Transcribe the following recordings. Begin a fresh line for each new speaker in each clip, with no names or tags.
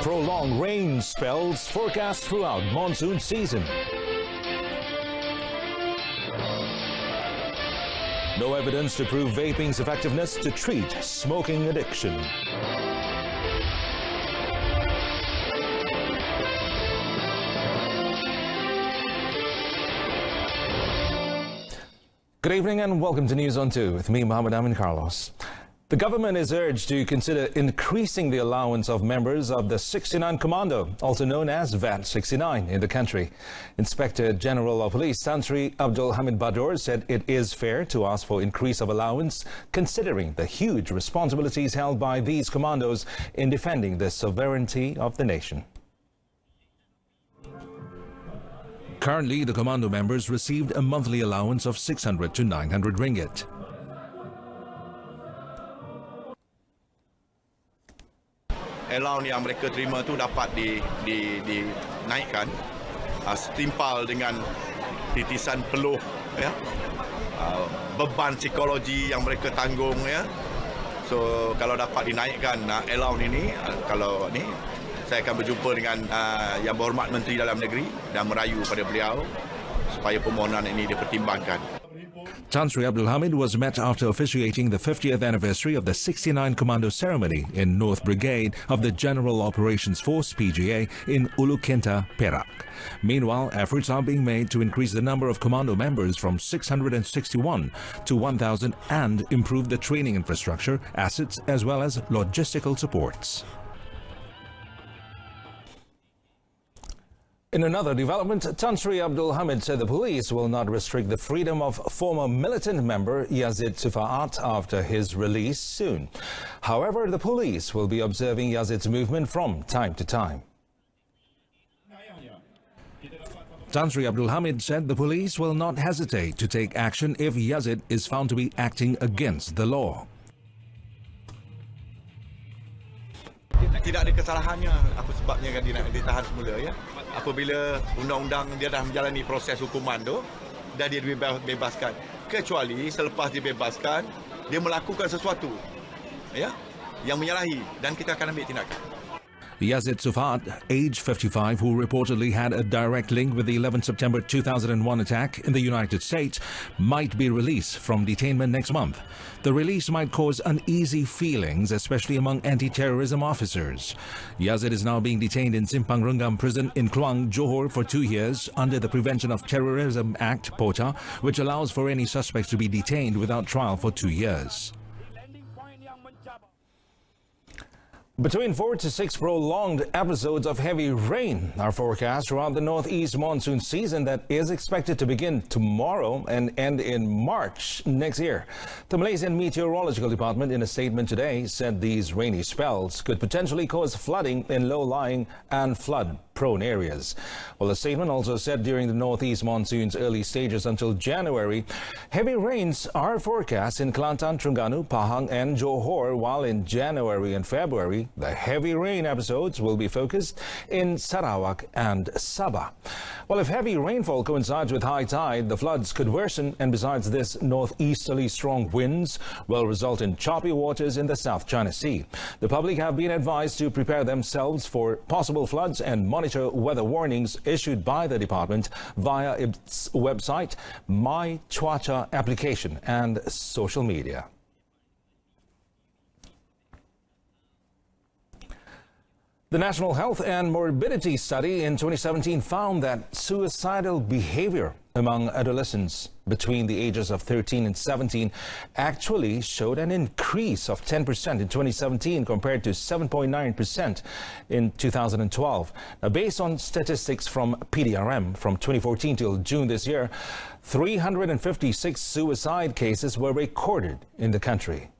prolonged rain spells forecast throughout monsoon season. No evidence to prove vaping's effectiveness to treat smoking addiction. Good evening and welcome to News on 2 with me, Mohammed Amin Carlos. The government is urged to consider increasing the allowance of members of the 69 Commando, also known as VAT 69, in the country. Inspector General of Police Tan Sri Abdul Hamid Badur said it is fair to ask for increase of allowance, considering the huge responsibilities held by these commandos in defending the sovereignty of the nation. Currently, the Commando members received a monthly allowance of 600 to 900 ringgit.
Allowance yang mereka terima tu dapat dinaikkan setimpal dengan titisan peluh, ya, beban psikologi yang mereka tanggung, ya. So kalau dapat dinaikkan allowance ini, kalau ni saya akan berjumpa dengan Yang Berhormat Menteri Dalam Negeri dan merayu pada beliau supaya permohonan ini dipertimbangkan.
Tan Sri Abdul Hamid was met after officiating the 50th anniversary of the 69 Commando ceremony in North Brigade of the General Operations Force (PGA) in Ulu Kenta, Perak. Meanwhile, efforts are being made to increase the number of Commando members from 661 to 1,000 and improve the training infrastructure, assets as well as logistical supports. In another development, Tan Sri Abdul Hamid said the police will not restrict the freedom of former militant member Yazid Sufaat after his release soon. However, the police will be observing Yazid's movement from time to time. Tan Sri Abdul Hamid said the police will not hesitate to take action if Yazid is found to be acting against the law.
Tidak ada kesalahannya apa sebabnya dia nak ditahan semula, ya. Apabila undang-undang dia dah menjalani proses hukuman tu, dan dia dibebaskan. Kecuali selepas dibebaskan, dia melakukan sesuatu, ya, yang menyalahi dan kita akan ambil tindakan.
Yazid Sufaat, age 55, who reportedly had a direct link with the 11 September 2001 attack in the United States, might be released from detainment next month. The release might cause uneasy feelings, especially among anti-terrorism officers. Yazid is now being detained in Simpang Renggam prison in Kluang, Johor for 2 years under the Prevention of Terrorism Act, POTA, which allows for any suspects to be detained without trial for 2 years. Between 4 to 6 prolonged episodes of heavy rain are forecast throughout the northeast monsoon season that is expected to begin tomorrow and end in March next year. The Malaysian Meteorological Department in a statement today said these rainy spells could potentially cause flooding in low-lying and flood-prone areas. Well, the statement also said during the northeast monsoon's early stages until January, heavy rains are forecast in Kelantan, Terengganu, Pahang and Johor, while in January and February, the heavy rain episodes will be focused in Sarawak and Sabah. Well, if heavy rainfall coincides with high tide, the floods could worsen, and besides this, northeasterly strong winds will result in choppy waters in the South China Sea. The public have been advised to prepare themselves for possible floods and monitor weather warnings issued by the department via its website, My Cuaca application and social media. The National Health and Morbidity Study in 2017 found that suicidal behavior among adolescents between the ages of 13 and 17 actually showed an increase of 10% in 2017 compared to 7.9% in 2012. Now, based on statistics from PDRM from 2014 till June this year, 356 suicide cases were recorded in the country.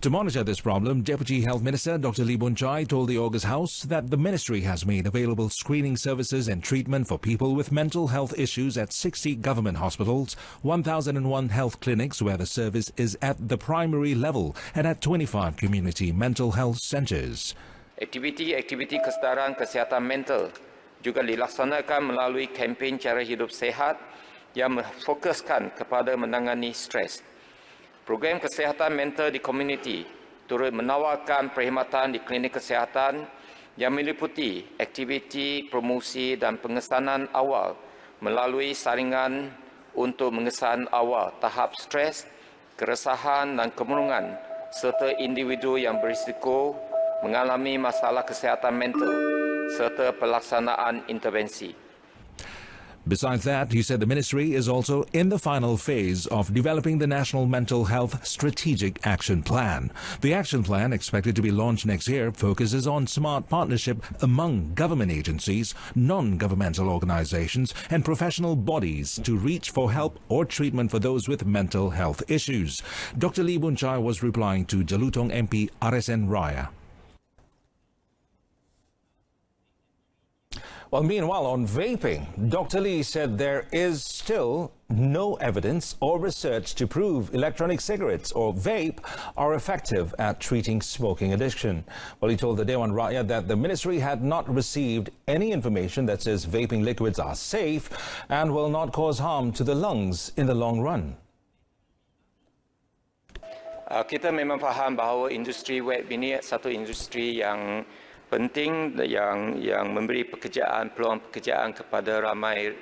To monitor this problem, Deputy Health Minister Dr. Lee Boon Chye told the August House that the ministry has made available screening services and treatment for people with mental health issues at 60 government hospitals, 1,001 health clinics where the service is at the primary level, and at 25 community mental health centres.
Aktiviti-aktiviti kesetaraan kesihatan mental juga dilaksanakan melalui kempen cara hidup sehat yang memfokuskan kepada menangani stres. Program kesihatan mental di komuniti turut menawarkan perkhidmatan di klinik kesihatan yang meliputi aktiviti promosi dan pengesanan awal melalui saringan untuk mengesan awal tahap stres, keresahan dan kemurungan serta individu yang berisiko mengalami masalah kesihatan mental serta pelaksanaan intervensi.
Besides that, he said the ministry is also in the final phase of developing the National Mental Health Strategic Action Plan. The action plan, expected to be launched next year, focuses on smart partnership among government agencies, non-governmental organizations and professional bodies to reach for help or treatment for those with mental health issues. Dr. Lee Boon-chai was replying to Jalutong MP RSN Raya. Well, meanwhile, on vaping, Dr. Lee said there is still no evidence or research to prove electronic cigarettes or vape are effective at treating smoking addiction. Well, he told the Dewan Rakyat that the ministry had not received any information that says vaping liquids are safe and will not cause harm to the lungs in the long run.
Kita memang faham bahawa industri vape ini satu industri yang penting yang memberi peluang pekerjaan kepada ramai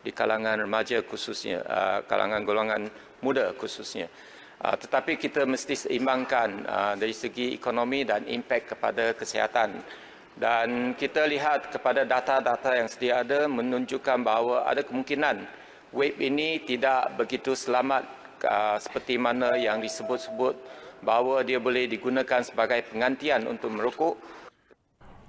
di kalangan remaja khususnya, kalangan golongan muda khususnya. Tetapi kita mesti seimbangkan dari segi ekonomi dan impak kepada kesihatan. Dan kita lihat kepada data-data yang sedia ada menunjukkan bahawa ada kemungkinan vape ini tidak begitu selamat seperti mana yang disebut-sebut bahawa dia boleh digunakan sebagai penggantian untuk merokok.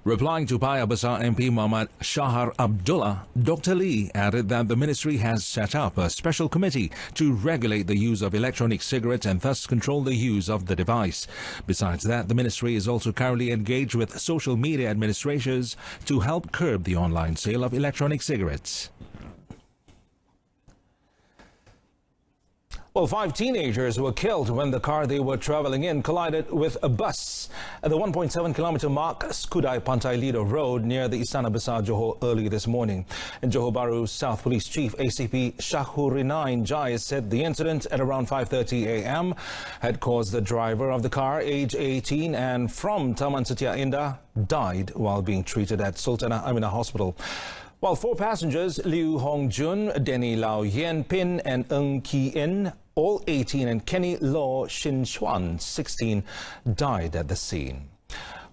Replying to Paya Besar MP Muhammad Shahar Abdullah, Dr. Lee added that the ministry has set up a special committee to regulate the use of electronic cigarettes and thus control the use of the device. Besides that, the ministry is also currently engaged with social media administrators to help curb the online sale of electronic cigarettes. Well, 5 teenagers were killed when the car they were traveling in collided with a bus at the 1.7-kilometer mark Skudai Pantai Lido Road near the Istana Besar Johor early this morning. And Johor Bahru South Police Chief ACP Shahurinain Jais said the incident at around 5:30 a.m. had caused the driver of the car, age 18 and from Taman Setia Indah, died while being treated at Sultanah Aminah Hospital. While 4 passengers, Liu Hongjun, Denny Lau Yen Pin and Ng Ki In, all 18, and Kenny Law Shin Chuan, 16, died at the scene.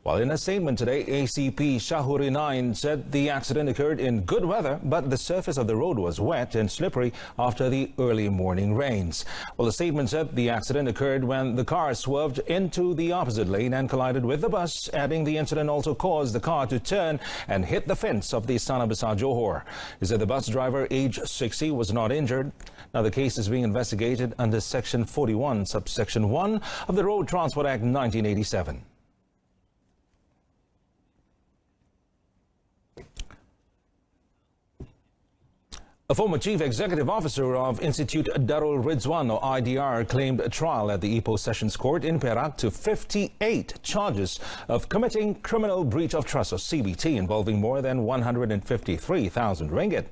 While in a statement today, ACP Shahurinain said the accident occurred in good weather, but the surface of the road was wet and slippery after the early morning rains. Well, the statement said the accident occurred when the car swerved into the opposite lane and collided with the bus, adding the incident also caused the car to turn and hit the fence of the Istana Besar Johor. He said the bus driver, age 60, was not injured. Now, the case is being investigated under Section 41, Subsection 1 of the Road Transport Act 1987. A former chief executive officer of Institute Darul Ridwan, or IDR, claimed a trial at the Ipoh Sessions Court in Perak to 58 charges of committing criminal breach of trust, or CBT, involving more than 153,000 ringgit.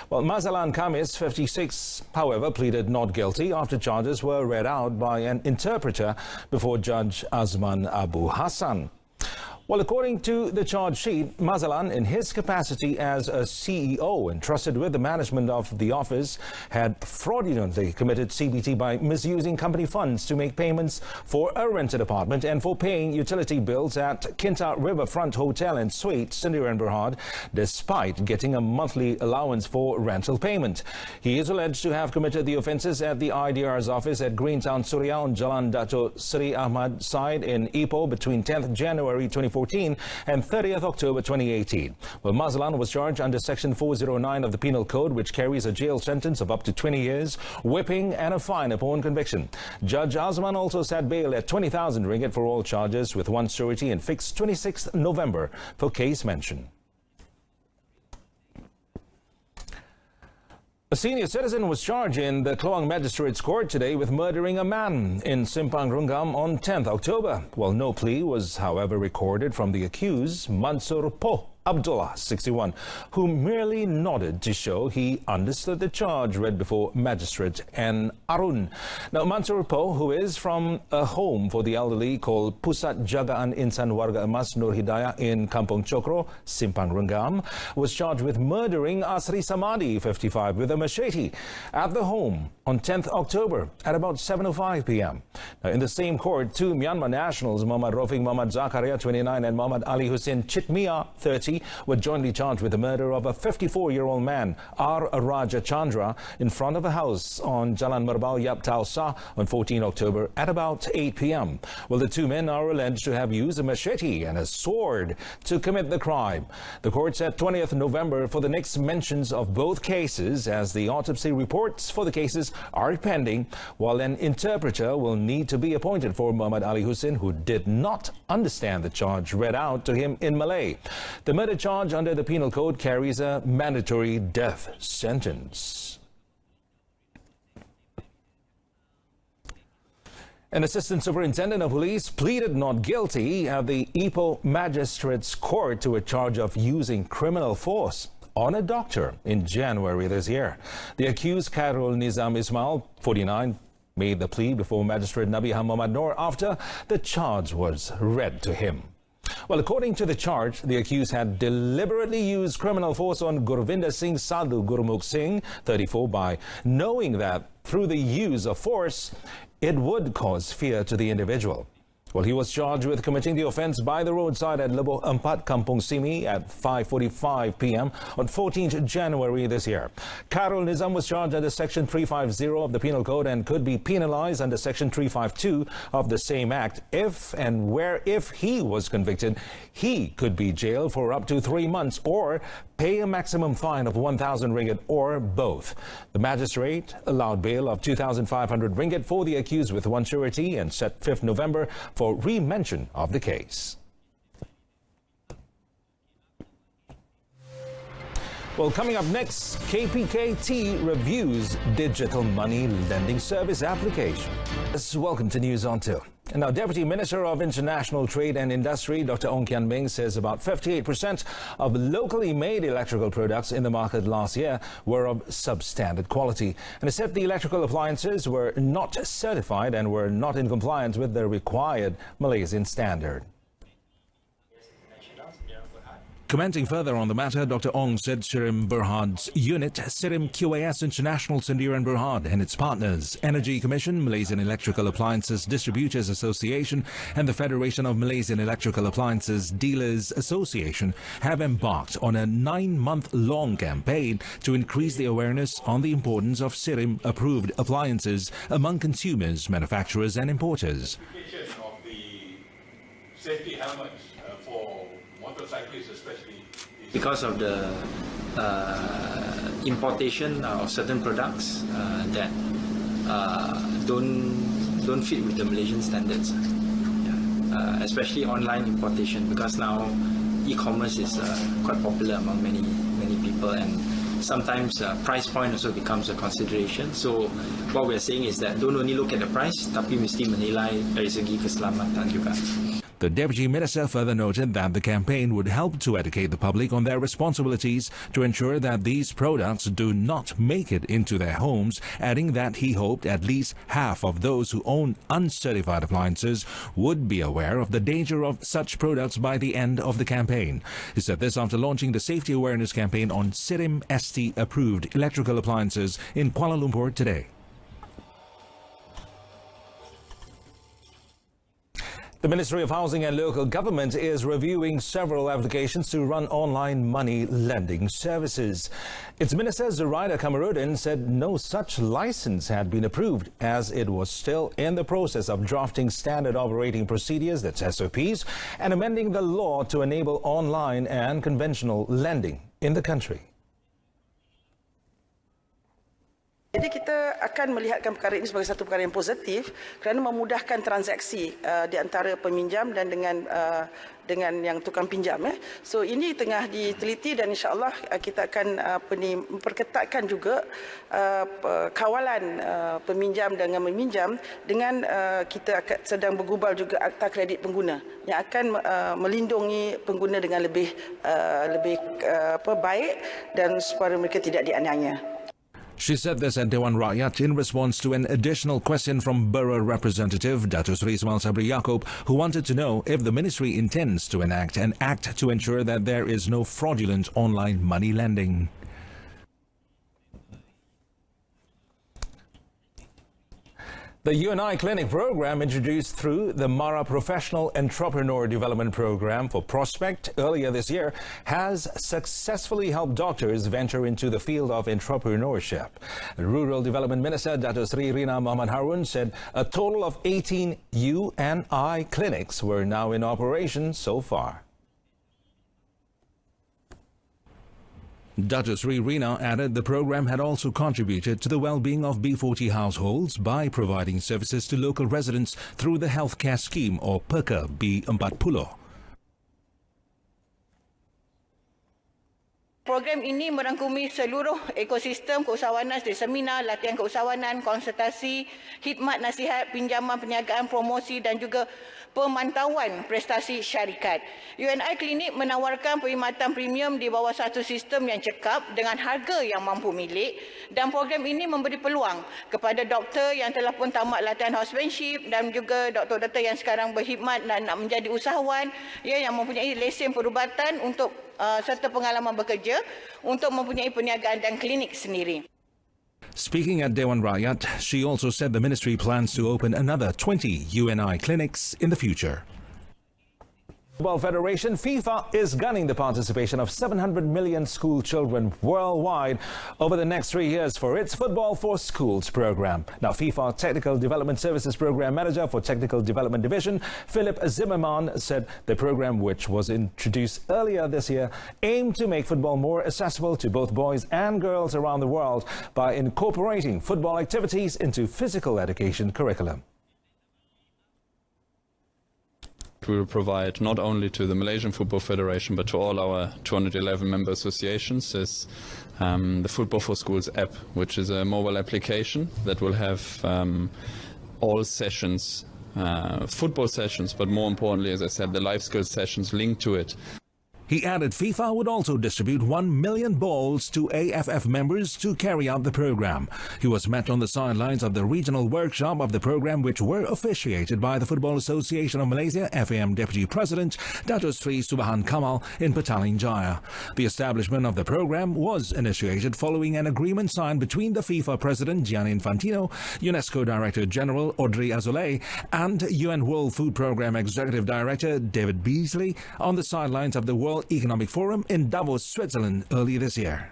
Well, Mazalan Kamis, 56, however, pleaded not guilty after charges were read out by an interpreter before Judge Azman Abu Hassan. Well, according to the charge sheet, Mazalan, in his capacity as a CEO entrusted with the management of the office, had fraudulently committed CBT by misusing company funds to make payments for a rented apartment and for paying utility bills at Kinta Riverfront Hotel and Suite, Sendirian Berhad, despite getting a monthly allowance for rental payment. He is alleged to have committed the offences at the IDR's office at Greentown Surya on Jalan Dato Seri Ahmad side in Ipoh between 10th January 2014 and 30th October 2018. Well, Mazalan was charged under Section 409 of the Penal Code, which carries a jail sentence of up to 20 years, whipping and a fine upon conviction. Judge Azman also set bail at 20,000 ringgit for all charges, with one surety, and fixed 26th November for case mention. A senior citizen was charged in the Kluang Magistrates Court today with murdering a man in Simpang Runggam on 10th October. Well, no plea was, however, recorded from the accused, Mansur Poh. Abdullah, 61, who merely nodded to show he understood the charge read before Magistrate N. Arun. Now, Mansur Po, who is from a home for the elderly called Pusat Jagaan Insan Warga Emas Nur Hidayah in Kampung Chokro, Simpang Renggam, was charged with murdering Asri Samadi, 55, with a machete at the home on 10th October at about 7:05 p.m. Now, in the same court, two Myanmar nationals, Muhammad Rafiq Muhammad Zakaria, 29, and Muhammad Ali Hussein Chitmia, 30, were jointly charged with the murder of a 54-year-old man, R. Raja Chandra, in front of a house on Jalan Merbau Yap Tau Sa on 14 October at about 8 p.m. Well, the two men are alleged to have used a machete and a sword to commit the crime. The court set 20th November for the next mentions of both cases, as the autopsy reports for the cases are pending, while an interpreter will need to be appointed for Muhammad Ali Hussein, who did not understand the charge read out to him in Malay. The murder charge under the Penal Code carries a mandatory death sentence. An Assistant Superintendent of Police pleaded not guilty at the Ipoh Magistrates Court to a charge of using criminal force on a doctor in January this year. The accused, Khairul Nizam Ismail, 49, made the plea before Magistrate Nabiha Muhammad Noor after the charge was read to him. Well, according to the charge, the accused had deliberately used criminal force on Gurvinder Singh Sadhu Gurmukh Singh, 34, by knowing that through the use of force, it would cause fear to the individual. Well, he was charged with committing the offence by the roadside at Lebo Empat, Kampung Simi at 5:45 p.m. on 14th January this year. Khairul Nizam was charged under Section 350 of the Penal Code and could be penalised under Section 352 of the same Act if he was convicted, he could be jailed for up to 3 months or pay a maximum fine of 1,000 ringgit or both. The magistrate allowed bail of 2,500 ringgit for the accused with one surety and set 5th November for re-mention of the case. Well, coming up next, KPKT reviews digital money lending service application. Welcome to News on 2. And now, Deputy Minister of International Trade and Industry, Dr. Ong Kian Ming, says about 58% of locally made electrical products in the market last year were of substandard quality. And he said the electrical appliances were not certified and were not in compliance with the required Malaysian standard. Commenting further on the matter, Dr. Ong said Sirim Berhad's unit, Sirim QAS International Sendirian Berhad, and its partners, Energy Commission, Malaysian Electrical Appliances Distributors Association, and the Federation of Malaysian Electrical Appliances Dealers Association, have embarked on a 9-month-long campaign to increase the awareness on the importance of Sirim-approved appliances among consumers, manufacturers, and importers.
Of the safety helmets for motorcyclists especially,
because of the importation of certain products that don't fit with the Malaysian standards, especially online importation, because now e-commerce is quite popular among many people, and sometimes price point also becomes a consideration. So what we're saying is that don't only look at the price, tapi mesti menilai dari segi keselamatan juga.
The Deputy Minister further noted that the campaign would help to educate the public on their responsibilities to ensure that these products do not make it into their homes, adding that he hoped at least half of those who own uncertified appliances would be aware of the danger of such products by the end of the campaign. He said this after launching the safety awareness campaign on Sirim ST approved electrical appliances in Kuala Lumpur today. The Ministry of Housing and Local Government is reviewing several applications to run online money lending services. Its Minister Zuraida Kamarudin said no such license had been approved, as it was still in the process of drafting standard operating procedures, that's SOPs, and amending the law to enable online and conventional lending in the country.
Jadi kita akan melihatkan perkara ini sebagai satu perkara yang positif kerana memudahkan transaksi di antara peminjam dan dengan yang tukang pinjam. So ini tengah diteliti dan insya-Allah kita akan memperketatkan juga kawalan peminjam dengan meminjam dengan kita akan sedang bergubal juga akta kredit pengguna yang akan melindungi pengguna dengan lebih baik dan supaya mereka tidak dianiaya.
She said this at Dewan Rakyat in response to an additional question from Borough Representative Dato Sri Ismail Sabri Yaakob, who wanted to know if the ministry intends to enact an act to ensure that there is no fraudulent online money lending. The UNI Clinic program, introduced through the Mara Professional Entrepreneur Development Program for Prospect earlier this year, has successfully helped doctors venture into the field of entrepreneurship. Rural Development Minister Dato Sri Rina Muhammad Harun said a total of 18 UNI clinics were now in operation so far. Dato Sri Rina added the program had also contributed to the well-being of B40 households by providing services to local residents through the healthcare scheme or PERCA B40.
Program ini merangkumi seluruh ekosistem keusahawanan dari seminar, latihan keusahawanan, konsultasi, khidmat nasihat, pinjaman, perniagaan, promosi dan juga pemantauan prestasi syarikat. UNI Klinik menawarkan perkhidmatan premium di bawah satu sistem yang cekap dengan harga yang mampu milik, dan program ini memberi peluang kepada doktor yang telah pun tamat latihan housemanship dan juga doktor-doktor yang sekarang berkhidmat dan nak menjadi usahawan yang mempunyai lesen perubatan untuk serta pengalaman bekerja untuk mempunyai perniagaan dan klinik sendiri.
Speaking at Dewan Rakyat, she also said the ministry plans to open another 20 UNI clinics in the future. Football Federation, FIFA, is gunning the participation of 700 million school children worldwide over the next 3 years for its Football for Schools program. Now, FIFA Technical Development Services Program Manager for Technical Development Division, Philip Zimmerman, said the program, which was introduced earlier this year, aimed to make football more accessible to both boys and girls around the world by incorporating football activities into physical education curriculum.
We will provide not only to the Malaysian Football Federation but to all our 211 member associations is the Football for Schools app, which is a mobile application that will have all sessions, football sessions, but more importantly, as I said, the life skills sessions linked to it.
He added FIFA would also distribute 1 million balls to AFF members to carry out the program. He was met on the sidelines of the regional workshop of the program, which were officiated by the Football Association of Malaysia, FAM Deputy President Dato Sri Subhan Kamal in Petaling Jaya. The establishment of the program was initiated following an agreement signed between the FIFA President Gianni Infantino, UNESCO Director General Audrey Azoulay, and UN World Food Programme Executive Director David Beasley on the sidelines of the World Economic Forum in Davos, Switzerland earlier this year.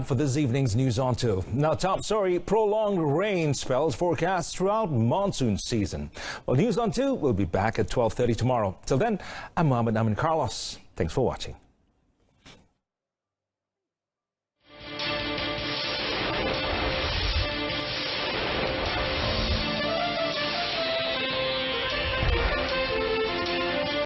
For this evening's news on 2. Now, top story, prolonged rain spells forecast throughout monsoon season. Well, news on 2 will be back at 12:30 tomorrow. Till then, I'm Mohammed Amin Carlos. Thanks for watching.